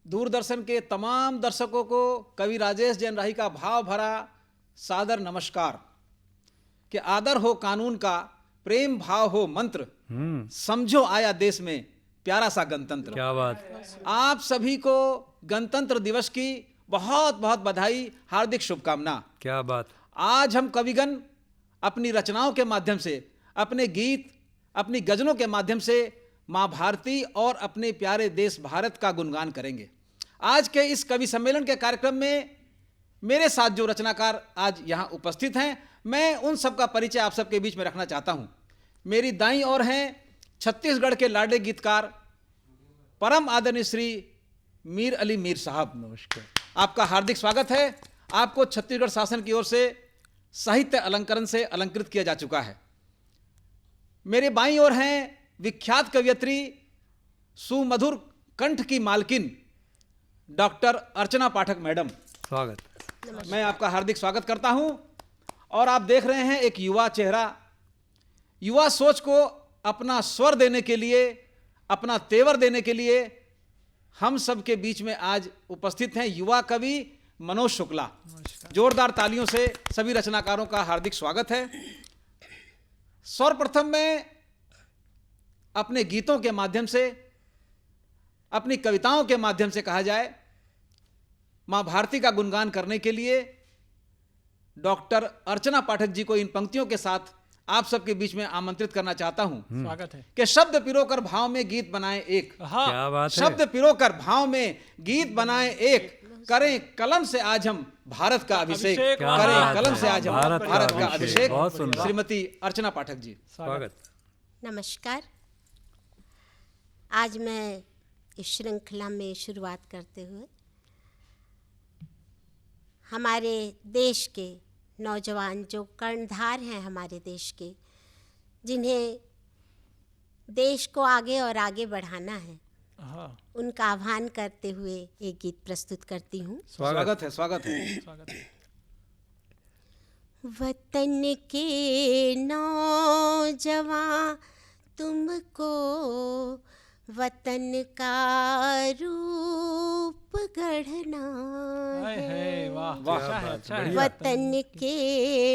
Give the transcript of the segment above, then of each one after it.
दूरदर्शन के तमाम दर्शकों को कवि राजेश जैन राही का भाव भरा सादर नमस्कार। कि आदर हो कानून का, प्रेम भाव हो मंत्र, समझो आया देश में प्यारा सा गणतंत्र। क्या बात। आप सभी को गणतंत्र दिवस की बहुत बहुत बधाई, हार्दिक शुभकामना। क्या बात। आज हम कविगण अपनी रचनाओं के माध्यम से, अपने गीत, अपनी गजलों के माध्यम से माँ भारती और अपने प्यारे देश भारत का गुणगान करेंगे। आज के इस कवि सम्मेलन के कार्यक्रम में मेरे साथ जो रचनाकार आज यहाँ उपस्थित हैं, मैं उन सब का परिचय आप सबके बीच में रखना चाहता हूँ। मेरी दाईं ओर हैं छत्तीसगढ़ के लाडले गीतकार परम आदरणीय श्री मीर अली मीर साहब। नमस्कार। आपका हार्दिक स्वागत है। आपको छत्तीसगढ़ शासन की ओर से साहित्य अलंकरण से अलंकृत किया जा चुका है। मेरे बाईं ओर हैं विख्यात कवयित्री, सुमधुर कंठ की मालकिन डॉक्टर अर्चना पाठक मैडम। स्वागत। मैं आपका हार्दिक स्वागत करता हूं। और आप देख रहे हैं एक युवा चेहरा, युवा सोच को अपना स्वर देने के लिए, अपना तेवर देने के लिए हम सब के बीच में आज उपस्थित हैं युवा कवि मनोज शुक्ला। जोरदार तालियों से सभी रचनाकारों का हार्दिक स्वागत है। सर्वप्रथम मैं अपने गीतों के माध्यम से, अपनी कविताओं के माध्यम से कहा जाए, मां भारती का गुणगान करने के लिए डॉक्टर अर्चना पाठक जी को इन पंक्तियों के साथ आप सबके बीच में आमंत्रित करना चाहता हूं। स्वागत है। कि शब्द पिरोकर भाव में गीत बनाएं एक। क्या बात है। शब्द पिरोकर भाव में गीत बनाएं एक, करें कलम से आज हम भारत का अभिषेक, क्या करें बात कलम है। से आज हम भारत का अभिषेक। बहुत सुंदर। श्रीमती अर्चना पाठक जी, स्वागत। नमस्कार। आज मैं इस श्रृंखला में शुरुआत करते हुए हमारे देश के नौजवान जो कर्णधार हैं, हमारे देश के, जिन्हें देश को आगे और आगे बढ़ाना है, उनका आह्वान करते हुए एक गीत प्रस्तुत करती हूँ। स्वागत है, स्वागत है। वतन के नौजवान तुमको वतन का रूप गढ़ना है। वाह वाह, अच्छा है, अच्छा है। वतन के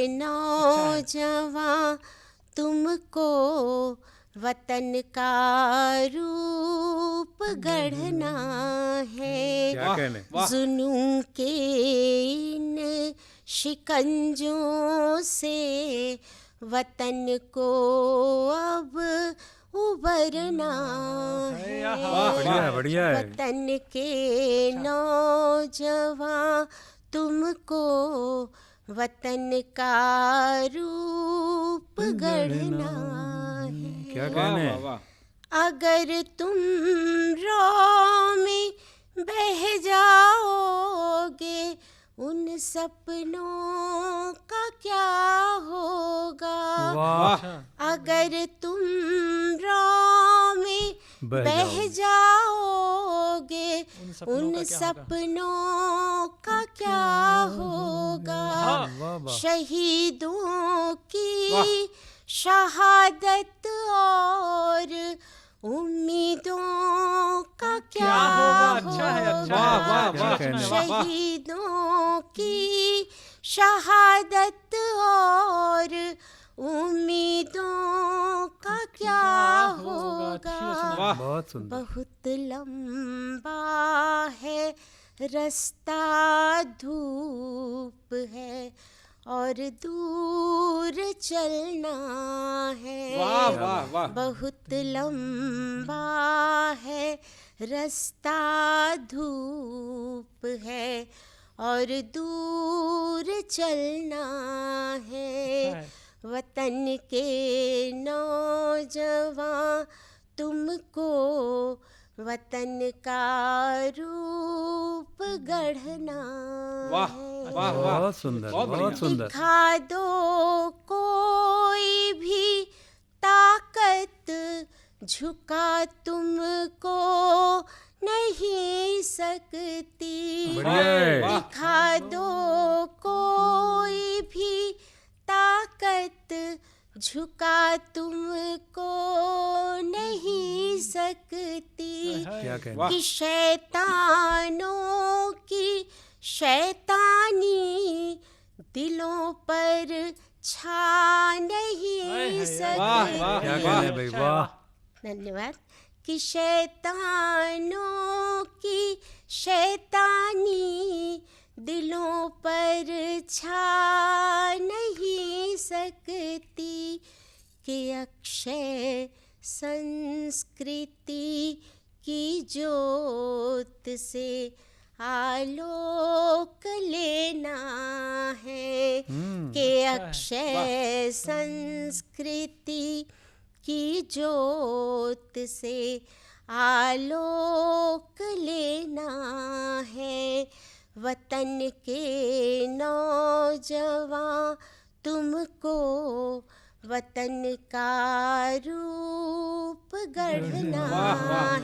नौजवान तुमको वतन का रूप गढ़ना है। क्या कहने। जुनून के इन शिकंजों से वतन को अब उबरना है। बढ़िया है, बढ़िया है। वतन के नौजवान तुमको वतन का रूप गढ़ना है। क्या वाह, कहने। वाह, वाह। अगर तुम राह में बह जाओगे, उन सपनों का क्या होगा। वाह। अगर तुम राह में बह जाओगे, उन सपनों का क्या होगा। वाह, वाह। शहीदों की शहादत और उम्मीदों का क्या होगा। अच्छा है, अच्छा है। वाह, वाह, अच्छा वाह। है, अच्छा है। शहीदों की शहादत और उम्मीदों का क्या होगा। वाह। बहुत सुंदर। बहुत लंबा है रास्ता, धूप है और दूर चलना है। वाह, वाह, वाह। बहुत लंबा है रास्ता, धूप है और दूर चलना है। वतन के नौजवान तुमको वतन का रूप गढ़ना वाह, है। वाह, वाह। बहुत सुंदर, बहुत बढ़िया। बहुत सुंदर। दिखा दो कोई भी ताकत, झुका तुमको नहीं सकती। बढ़िया है। वाह। दिखा दो कोई भी ताकत, झुका तुमको नहीं सकती। क्या कहना वाह। कि शैतानों की शैतानी दिलों पर छा नहीं वाह, वाह, सकती। क्या कहना है भाई, वाह। धन्यवाद। कि शैतानों की शैतानी दिलों पर छा नहीं सकती, कि अक्षय संस्कृति की ज्योत से आलोक लेना है, कि अक्षय संस्कृति की ज्योत से आलोक लेना है। वतन के नौजवान तुमको वतन का रूप गढ़ना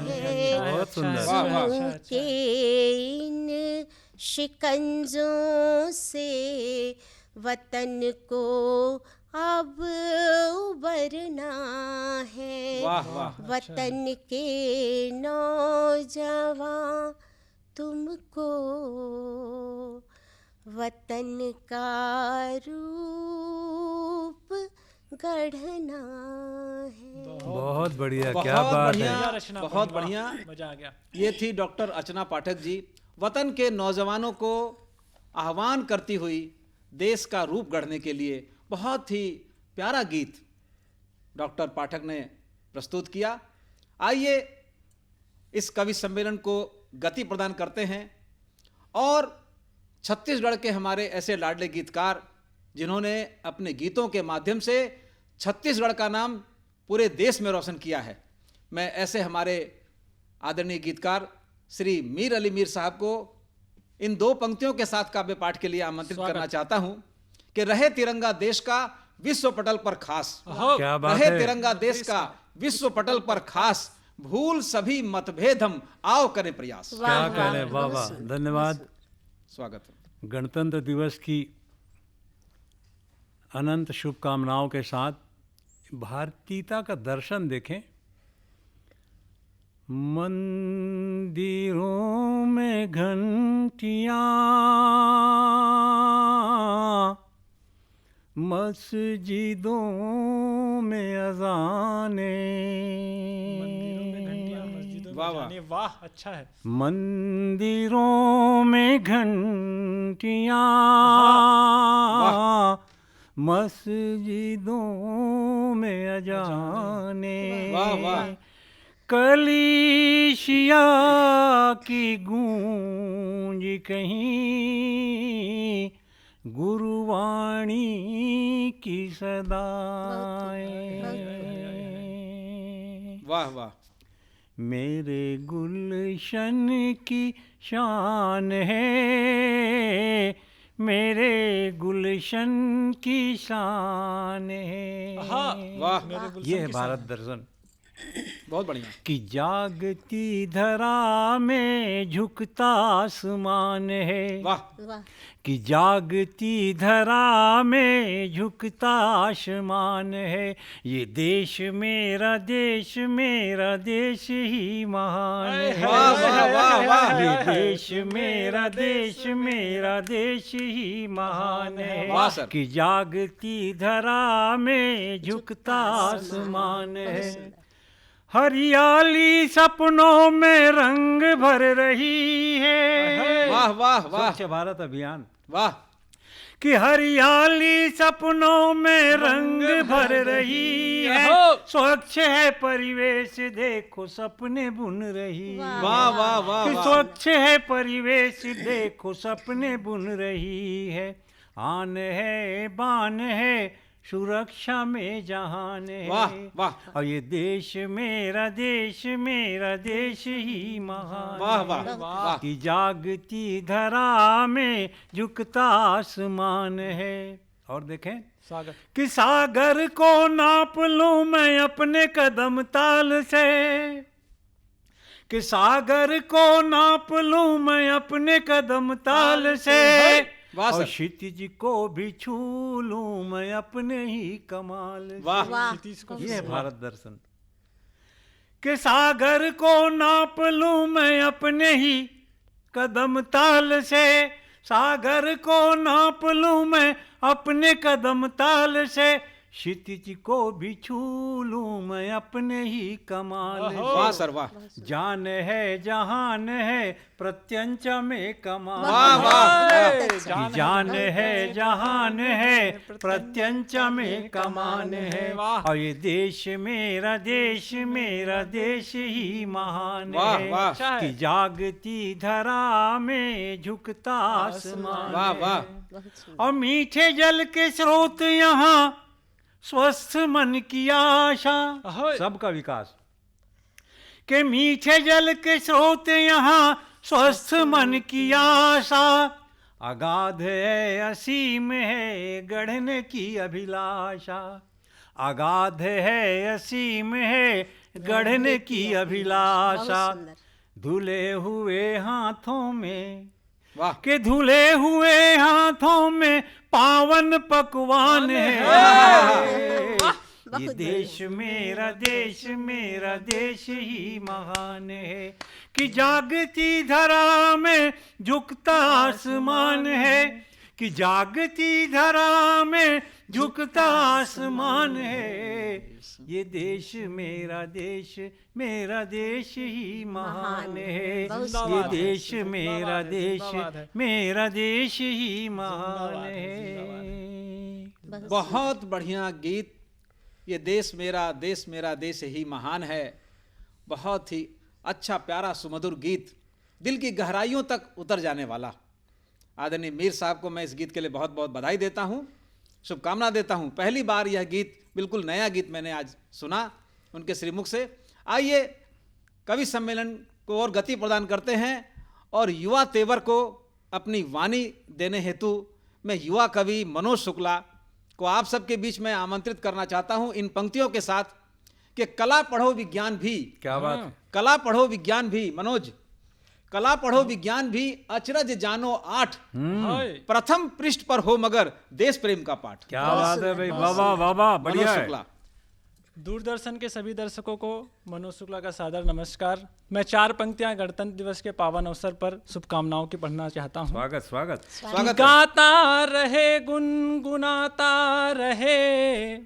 है। बहुत सुंदर। वाह, वाह। जुनून के इन शिकंजों से वतन को अब उबरना है। वाह, वाह। वतन के नौजवान तुमको वतन का रूप गढ़ना है। बहुत बढ़िया, बहुत क्या बात बढ़िया, है। रचना बहुत वाह, बढ़िया। मजा आ गया। ये थी डॉक्टर अर्चना पाठक जी, वतन के नौजवानों को आह्वान करती हुई देश का रूप गढ़ने के लिए बहुत ही प्यारा गीत डॉक्टर पाठक ने प्रस्तुत किया। आइए इस कवि सम्मेलन को गति प्रदान करते हैं और छत्तीसगढ़ के हमारे ऐसे लाडले गीतकार जिन्होंने अपने गीतों के माध्यम से छत्तीसगढ़ का नाम पूरे देश में रोशन किया है। मैं ऐसे हमारे आदरणीय गीतकार श्री मीर अली मीर साहब को इन दो पंक्तियों के साथ काव्य पाठ के लिए आमंत्रित करना चाहता हूं कि रहे तिरंगा देश का विश्व पटल पर खास, क्या बात रहे है। तिरंगा देश का विश्व पटल पर खास, भूल सभी मतभेद हम आओ करें प्रयास। क्या कहना है, वाह वाह, धन्यवाद। स्वागत है। गणतंत्र दिवस की अनंत शुभकामनाओं के साथ भारतीयता का दर्शन देखें। मंदिरों में घंटियां, मस्जिदों में अजाने, वाह, वाह। वाह, अच्छा है। मंदिरों में घंटियां, मस्जिदों में अजाने, वाह, वाह। कलीसिया की गूंज कहीं, गुरुवाणी की सदाएं। वाह वाह। मेरे गुलशन की शान है, मेरे गुलशन की शान है। वाह। ये है भारत दर्शन। बहुत बढ़िया। कि जागती धरा में झुकता आसमान है, वाह वाह। कि जागती धरा में झुकता आसमान है। ये देश मेरा देश, मेरा देश ही महान है। वाह वाह वाह वाह। ये देश मेरा देश, मेरा देश ही महान है। वाह सर। कि जागती धरा में झुकता आसमान है। हरियाली सपनों में रंग भर रही है। वाह वाह वाह स्वच्छ भारत अभियान। वाह। कि हरियाली सपनों में रंग भर रही है। स्वच्छ है परिवेश, देखो सपने बुन रही है। वाह वाह वाह कि वाह। स्वच्छ है परिवेश, देखो सपने बुन रही है। आन है बान है, सुरक्षा में जहान है। वाह वाह। और ये देश मेरा देश, मेरा देश ही महान वाह है। वाह वाह। कि जागती धरा में झुकता आसमान है। और देखें स्वागत। कि सागर को नाप लूं मैं अपने कदम ताल से, कि सागर को नाप लूं मैं अपने कदम ताल से। वाह और सर। क्षितिज को भी छू लूं मैं अपने ही कमाल से। वाह। वाह। नीतीश को ये है भारत दर्शन। कि सागर को नाप लूं मैं अपने ही कदम ताल से, सागर को नाप लूं मैं अपने कदम ताल से, क्षितिज को भी छू लूं मैं अपने ही कमाल से। वाह सर वाह, जान है जहान है प्रत्यंच में कमाल, वाह वाह, कि जान है जहान है प्रत्यंच में कमान है, और ये देश मेरा देश ही महान वाह, है, वाह। कि जागती धरा में झुकता आसमान वाह, वाह। है। और मीठे जल के स्रोत यहाँ स्वस्थ मन की आशा, सबका विकास, के मीठे जल के स्रोत यहाँ स्वस्थ मन की आशा, अगाध है असीम है गढ़ने की अभिलाषा, अगाध है असीम है गढ़ने की अभिलाषा, धुले हुए हाथों में, वाह, के धुले हुए हाथों में पावन पकवान है, ये देश मेरा देश ही महान है, कि जागती धरा में झुकता आसमान है, कि जागती धरा में झुकता आसमान है, ये देश मेरा देश ही महान है, ये देश मेरा देश ही महान है। बहुत बढ़िया गीत। ये देश मेरा देश ही महान है। बहुत ही अच्छा प्यारा सुमधुर गीत, दिल की गहराइयों तक उतर जाने वाला। आदरणीय मीर साहब को मैं इस गीत के लिए बहुत बहुत बधाई देता हूँ, शुभकामना देता हूँ। पहली बार यह गीत, बिल्कुल नया गीत मैंने आज सुना उनके श्रीमुख से। आइए कवि सम्मेलन को और गति प्रदान करते हैं और युवा तेवर को अपनी वाणी देने हेतु मैं युवा कवि मनोज शुक्ला को आप सबके बीच में आमंत्रित करना चाहता हूं इन पंक्तियों के साथ कि कला पढ़ो विज्ञान भी, क्या बात, कला पढ़ो विज्ञान भी, मनोज, कला पढ़ो विज्ञान भी, अचरज जानो आठ, प्रथम पृष्ठ पर हो मगर देश प्रेम का पाठ। क्या बात है भाई, वाह वाह वाह, बढ़िया मनोज है। शुक्ला। दूरदर्शन के सभी दर्शकों को मनोज शुक्ला का सादर नमस्कार। मैं 4 पंक्तियां गणतंत्र दिवस के पावन अवसर पर शुभकामनाओं की पढ़ना चाहता हूं। स्वागत स्वागत स्वागत है। गाता रहे गुनगुनाता रहे,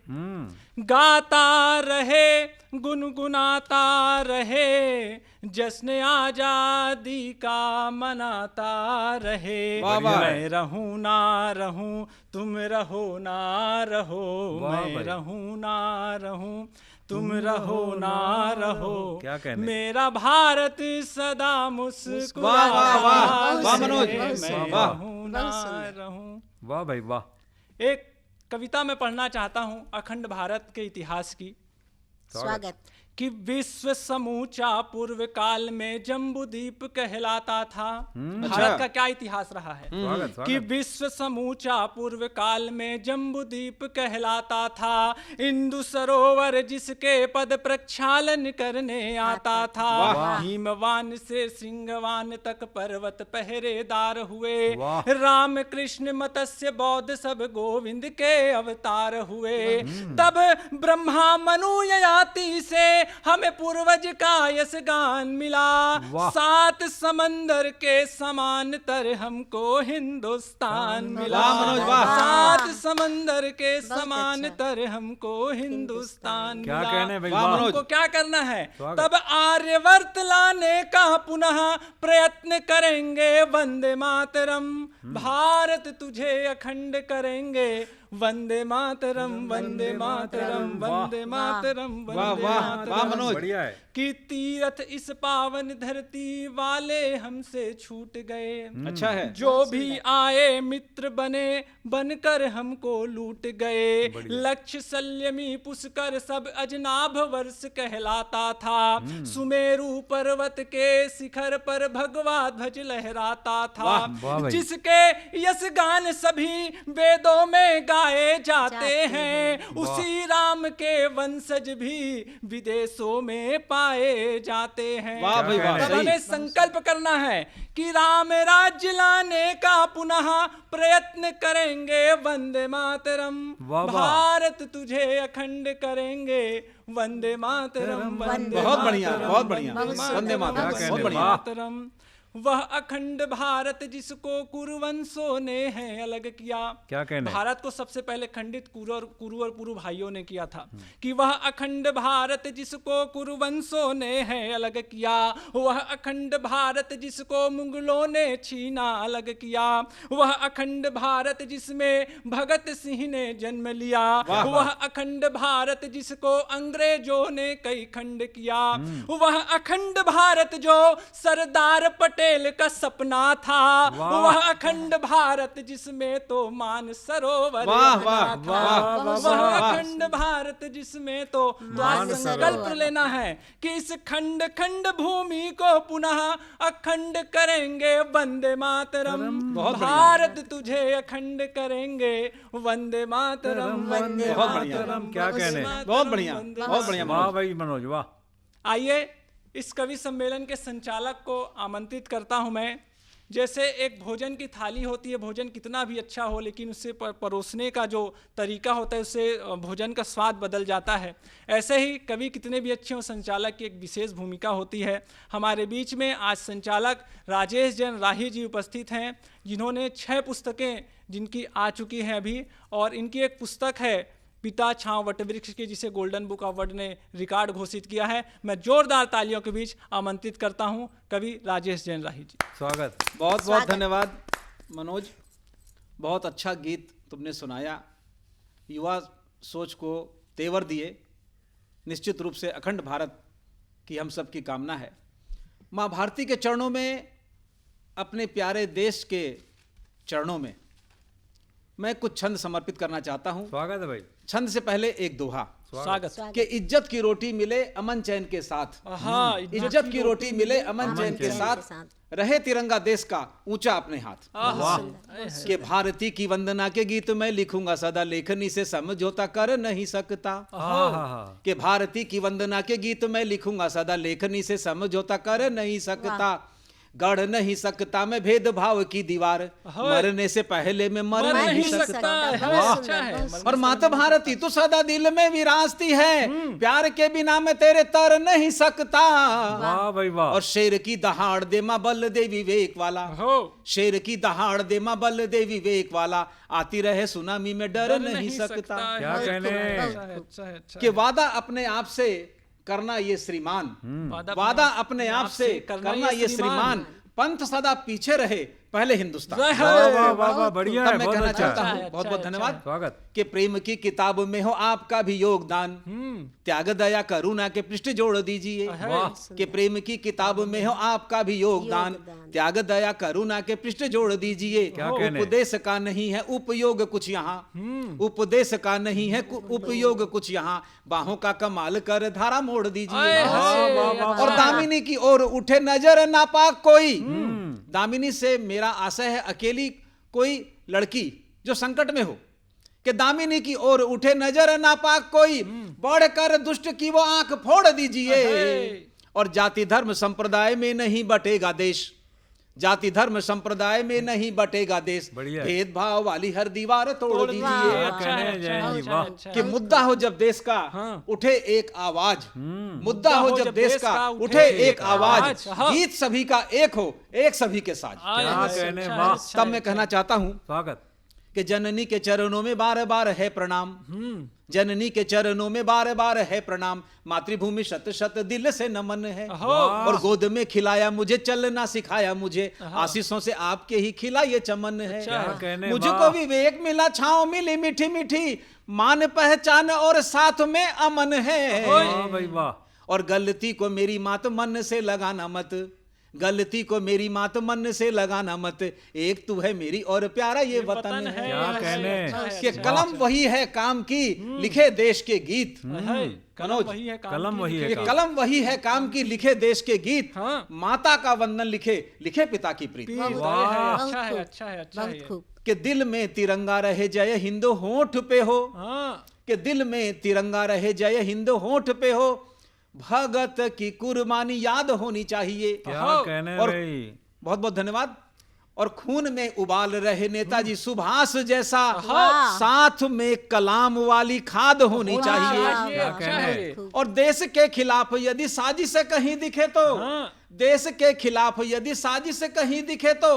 गाता रहे गुनगुनाता रहे, जश्न आजादी का मनाता रहे। वाह, वाह। मैं रहूं ना रहूं, तुम रहो ना रहो, वाह मैं भाई। रहूं ना रहूं, तुम रहो ना रहो, क्या कहने। मेरा भारत सदा वाह, वाह, मुस्कुराता वाह, वाह, मनोज, रहे, मैं वाह। रहूं ना रहूं। वाह भाई वाह। एक कविता में पढ़ना चाहता हूं अखंड भारत के इतिहास की, स्वागत। कि विश्व समूचा पूर्व काल में जम्बूद्वीप कहलाता था। भारत का क्या इतिहास रहा है स्वागत कि स्वागत। विश्व समूचा पूर्व काल में जम्बूद्वीप कहलाता था। इंदु सरोवर जिसके पद प्रक्षालन करने आता था। वाह। हिमवान से सिंहवान तक पर्वत पहरेदार हुए। वाह। राम कृष्ण मत्स्य बौद्ध सब गोविंद के अवतार हुए। तब ब्रह्मा मनु ययाति से हमें पूर्वज का यश गान मिला। वाह। 7 समंदर के समान तर हमको हिंदुस्तान मिला। वाह, मनोज, वाह। 7 समंदर के बहुत समान अच्छा। तर हमको हिंदुस्तान क्या मिला। कहने भाई, वाह, वाह। मनोज। हमको क्या करना है? स्वागत। तब आर्यवर्त लाने का पुनः प्रयत्न करेंगे। वंदे मातरम, भारत तुझे अखंड करेंगे। वंदे मातरम, वंदे मातरम, वंदे मातरम, वाह, वंदे वाह, मातरम। वाह, मनोज। बढ़िया है। कि तीरथ इस पावन धरती वाले हमसे छूट गए। अच्छा है। जो भी आए मित्र बने, बनकर हमको लूट गए। लक्ष्य सल्यमी पुष्कर सब अजनाभ वर्ष कहलाता था। सुमेरु पर्वत के शिखर पर भगवा ध्वज लहराता था। वाह, वाह भाई। जिसके यश गान सभी वेदों में गाए जाते हैं। उसी राम के वंशज भी विदेशों में पाए लाए जाते हैं। वाह भाई वाह, तब सही। हमें संकल्प करना है कि राम राज्य लाने का पुनः प्रयत्न करेंगे, वंदे मातरम। वाह वाह। भारत तुझे अखंड करेंगे, वंदे मातरम, वंदे बहुत बढ़िया, मातरम, बहुत बढ़िया। वंदे वंदे मातरम, क्या बहुत कहने, बढ़िया। वाह। मातरम। वह अखंड भारत जिसको कुरुवंशों ने है अलग किया। क्या कहने? भारत को सबसे पहले खंडित कुरु और पुरु भाइयों ने किया था कि वह अखंड भारत जिसको कुरुवंशों ने है अलग किया, वह अखंड भारत जिसको मुगलों ने छीना अलग किया, वह अखंड भारत जिसमें भगत सिंह ने जन्म लिया, वह अखंड भारत जिसको अंग्रेजों ने कई खंड किया, वह अखंड भारत जो सरदार पटेल का सपना था, वह अखंड भारत जिसमें तो मान सरोवर वाह, बना वाह, था, वाह, वह वाह। अखंड भारत जिसमें तो आज संकल्प लेना है कि इस खंड खंड भूमि को पुनः अखंड करेंगे, वंदे मातरम। बहुत बढ़िया। भारत तुझे अखंड करेंगे, वंदे मातरम, वंदे बहुत बढ़िया। मातरम, क्या वंदे कहने? मातरम, बहुत बढ़िया, वंदे बहुत बढ़िया। वाह भाई मनोज, वाह। आइए इस कवि सम्मेलन के संचालक को आमंत्रित करता हूं मैं। जैसे एक भोजन की थाली होती है, भोजन कितना भी अच्छा हो लेकिन उससे परोसने का जो तरीका होता है उससे भोजन का स्वाद बदल जाता है। ऐसे ही कवि कितने भी अच्छे हों, संचालक की एक विशेष भूमिका होती है। हमारे बीच में आज संचालक राजेश जैन राही जी उपस्थित हैं, जिन्होंने 6 पुस्तकें जिनकी आ चुकी हैं अभी, और इनकी एक पुस्तक है पिता छांव वटवृक्ष की, जिसे गोल्डन बुक अवार्ड ने रिकॉर्ड घोषित किया है। मैं जोरदार तालियों के बीच आमंत्रित करता हूं कवि राजेश जैन राही जी। स्वागत। बहुत बहुत धन्यवाद मनोज, बहुत अच्छा गीत तुमने सुनाया, युवा सोच को तेवर दिए। निश्चित रूप से अखंड भारत की हम सब की कामना है। माँ भारती के चरणों में, अपने प्यारे देश के चरणों में मैं कुछ छंद समर्पित करना चाहता हूँ। स्वागत है भाई। छंद से पहले एक दोहा स्वागत। कि इज्जत की रोटी मिले अमन चैन के साथ, हाँ, इज्जत की रोटी मिले अमन चैन के साथ, रहे तिरंगा देश का ऊंचा अपने हाथ। वाह। कि भारती की वंदना के गीत मैं लिखूंगा सदा, लेखनी से समझौता कर नहीं सकता। हाँ। कि भारती की वंदना के गीत मैं लिखूंगा सदा, लेखनी से समझौता कर नहीं सकता। गढ़ नहीं सकता मैं भेदभाव की दीवार, मरने से पहले मैं मर नहीं सकता। अच्छा है। और माता भारती तू सदा दिल में विरासती है, प्यार के बिना मैं तेरे तर नहीं सकता। वाह भाई वाह। और शेर की दहाड़ दे मां बल दे विवेक वाला, हो शेर की दहाड़ दे मां बल दे विवेक वाला, आती रहे सुनामी में डर नहीं सकता। क्या कहने? अच्छा है, अच्छा कि वादा अपने आप से करना ये श्रीमान, वादा अपने आप से करना ये श्रीमान, पंथ सदा पीछे रहे पहले हिंदुस्तान। वाह वाह वाह वाह, बढ़िया तब है, मैं बहुत कहना अच्छा चाहता है। हूँ, बहुत बहुत धन्यवाद। स्वागत। कि प्रेम की किताब में हो आपका भी योगदान, त्याग दया करुणा के पृष्ठ जोड़ दीजिए। कि प्रेम की किताब में हो आपका भी योगदान, त्याग दया करुणा के पृष्ठ जोड़ दीजिए। क्या कहने? उपदेश का नहीं है उपयोग कुछ यहाँ, उपदेश का नहीं है उपयोग कुछ यहाँ, बाहों का कमाल कर धारा मोड़ दीजिए। और दामिनी की ओर उठे नजर नापाक कोई, दामिनी से मेरा आशय है अकेली कोई लड़की जो संकट में हो, कि दामिनी की ओर उठे नजर नापाक कोई, बढ़कर दुष्ट की वो आंख फोड़ दीजिए। और जाति धर्म संप्रदाय में नहीं बटेगा देश, जाति धर्म संप्रदाय में नहीं बटेगा देश, भेदभाव वाली हर दीवार तोड़ दीजिए। कि मुद्दा हो जब देश का उठे एक आवाज, मुद्दा हो जब देश का उठे एक आवाज, गीत सभी का एक हो, एक सभी के साथ। तब मैं कहना चाहता हूं स्वागत। कि जननी के चरणों में बार बार है प्रणाम, जननी के चरणों में बार बार है प्रणाम, मातृभूमि शत शत दिल से नमन है। और गोद में खिलाया मुझे, चलना सिखाया मुझे, आशीषों से आपके ही खिला ये चमन है। मुझको विवेक मिला, छांव मिली मीठी मीठी, मान पहचान और साथ में अमन है। और गलती को मेरी मात मन से लगाना मत, गलती को मेरी मात मन से लगाना मत, एक तू है मेरी और प्यारा ये वतन है। क्या कहने? कि कलम वही है काम की, लिखे देश के गीत। मनोज, कलम वही है, कलम वही है काम की, लिखे देश के गीत। माता का वंदन लिखे, लिखे पिता की प्रीति। अच्छा है, अच्छा है, अच्छा है। कि दिल में तिरंगा रहे जय हिंद होठ पे हो, कि दिल में तिरंगा रहे जय हिंद होठ पे हो, भगत की कुर्बानी याद होनी चाहिए। क्या कहने और भाई। बहुत बहुत धन्यवाद। और खून में उबाल रहे नेताजी सुभाष जैसा वाह। साथ में कलाम वाली खाद होनी चाहिए। वाह, क्या वाह, कहने। बहुत खूब। और देश के खिलाफ यदि साजिश कहीं दिखे तो, हाँ। देश के खिलाफ यदि साजिश कहीं दिखे तो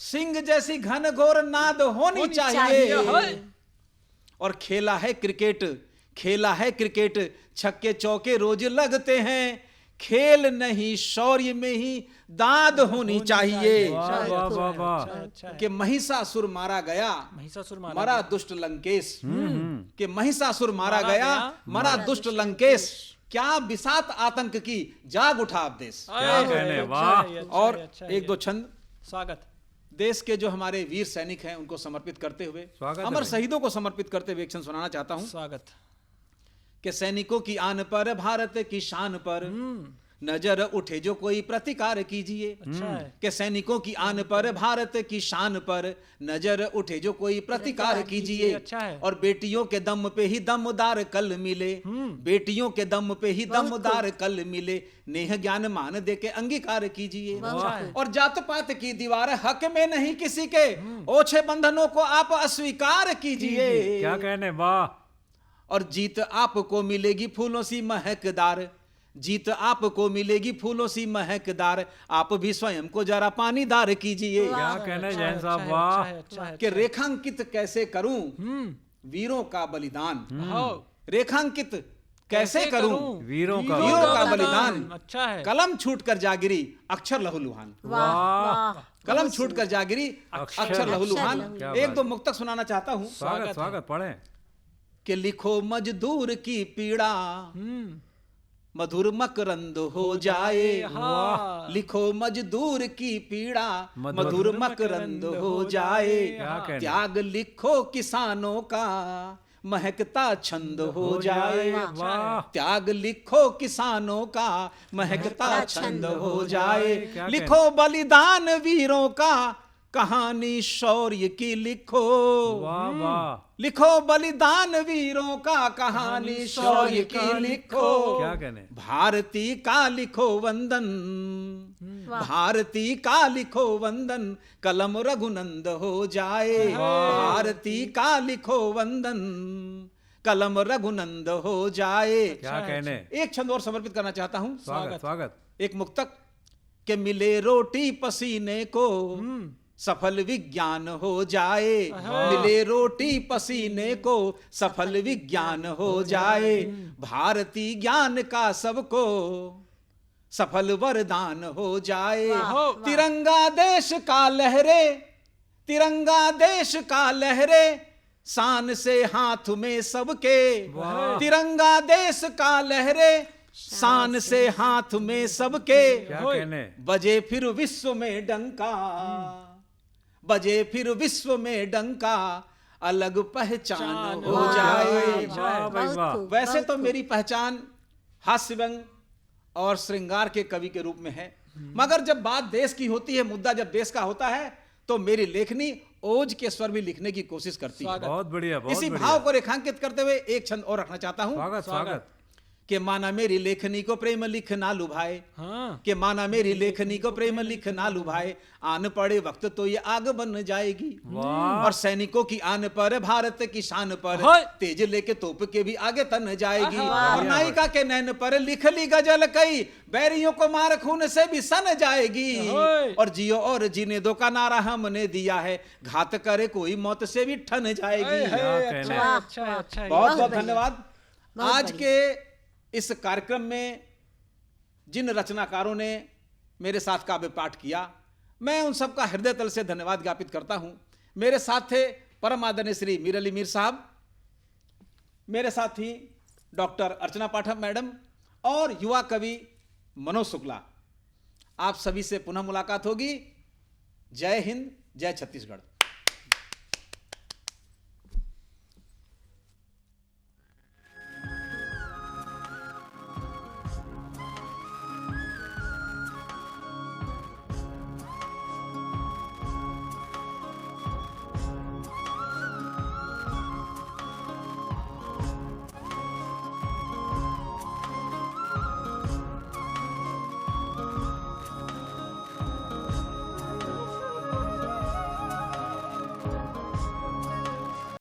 सिंह जैसी घनघोर नाद होनी चाहिए। चाहिए। और खेला है क्रिकेट, खेला है क्रिकेट, छक्के चौके रोज लगते हैं, खेल नहीं शौर्य में ही दाद होनी चाहिए। वाह वाह वाह वाह। अच्छा है। कि महिषासुर मारा गया, महिषासुर मरा दुष्ट लंकेश। कि महिषासुर मारा मारा गया, गया, मरा दुष्ट लंकेश। क्या बिसात आतंक की, जाग उठा अब देश। क्या कहने, वाह। और एक दो छंद स्वागत। देश के जो हमारे वीर सैनिक हैं उनको समर्पित करते हुए, स्वागत है अमर भाई। शहीदों को समर्पित करते हुए एक छंद सुनाना चाहता हूं स्वागत। कि सैनिकों की आन पर, भारत की शान पर नजर उठे जो कोई प्रतिकार कीजिए। अच्छा है। कि सैनिकों की आन पर, भारत की शान पर नजर उठे जो कोई प्रतिकार कीजिए। अच्छा है। और बेटियों के दम पे ही दमदार कल मिले, बेटियों के दम पे ही बहुत दमदार कल मिले, नेह ज्ञान मान दे के अंगीकार कीजिए। बहुत और जात पात की दीवार हक में नहीं किसी के, ओछे बंधनों को आप अस्वीकार कीजिए। क्या कहने, वाह। और जीत आपको मिलेगी फूलों सी महकदार, जीत आपको मिलेगी फूलों सी महकदार, आप भी स्वयं को जरा पानीदार कीजिए। क्या कहने जैन साहब, अच्छा वाह। है, अच्छा है। कि रेखांकित कैसे करूं वीरों का बलिदान, रेखांकित कैसे करूं वीरों का वीरों का बलिदान। अच्छा है। कलम छूट कर जागिरी अक्षर लहूलुहान, वाह वाह। कलम छूट कर जागिरी अक्षर लहूलुहान। क्या एक बात। दो मुक्तक सुनाना चाहता हूं स्वागत स्वागत, पढ़े। कि लिखो मजदूर की पीड़ा मधुर मकरंद हो जाए। हाँ। लिखो मजदूर की पीड़ा मधुर मधुर मकरंद हो जाए। क्या कहने। त्याग लिखो किसानों का महकता छंद हो जाए। वाह। त्याग लिखो किसानों का महकता छंद हो जाए। क्या लिखो बलिदान वीरों का कहानी शौर्य की लिखो। वाह वाह। लिखो बलिदान वीरों का कहानी शौर्य की लिखो। क्या कहने। भारती का लिखो वंदन, भारती का लिखो वंदन, कलम रघुनंद हो जाए। भारती का लिखो वंदन, कलम रघुनंद हो जाए। क्या कहने। एक छंद और समर्पित करना चाहता हूं, स्वागत स्वागत। एक मुक्तक के मिले रोटी पसीने को सफल विज्ञान हो जाए। मिले रोटी पसीने को सफल विज्ञान हो जाए। भारतीय ज्ञान का सबको सफल वरदान हो जाए। तिरंगा देश का लहरे, तिरंगा देश का लहरे, शान से हाथ में सबके। तिरंगा देश का लहरे, शान से हाथ में सबके। क्या कहने। बजे फिर विश्व में डंका, बजे फिर विश्व में डंका, अलग पहचान हो जाए। वाह भाई वाह। वैसे तो मेरी पहचान हास्य व्यंग और श्रृंगार के कवि के रूप में है, मगर जब बात देश की होती है, मुद्दा जब देश का होता है, तो मेरी लेखनी ओज के स्वर में लिखने की कोशिश करती है। बहुत बढ़िया, बहुत इसी बढ़िया। भाव को रेखांकित करते हुए एक छंद और रखना चाहता हूं स्वागत स्वागत। कि माना मेरी लेखनी को प्रेम लिख ना लुभाए। हाँ। कि माना मेरी लेखनी को प्रेम लिख ना लुभाए, आन पड़े वक्त तो ये आग बन जाएगी। वाह। और सैनिकों की आन पर, भारत की शान पर, हाय। तेज लेके तोप के भी आगे तन जाएगी। आहा। और नायिका के नैन पर लिख ली गजल कई, बैरियों को मार खून से भी सन जाएगी। हाय। और जियो और जीने दो का नारा हमने दिया है, घात करे कोई मौत से भी ठन जाएगी। कहने। अच्छा है, अच्छा है। बहुत बहुत बढ़िया। धन्यवाद। बहुत आज के इस कार्यक्रम में जिन रचनाकारों ने मेरे साथ काव्य पाठ किया, मैं उन सबका हृदय तल से धन्यवाद ज्ञापित करता हूं। मेरे साथ थे परम आदरणीय श्री मीर अली मीर साहब, मेरे साथ थी डॉक्टर अर्चना पाठक मैडम और युवा कवि मनोज शुक्ला। आप सभी से पुनः मुलाकात होगी। जय हिंद, जय छत्तीसगढ़।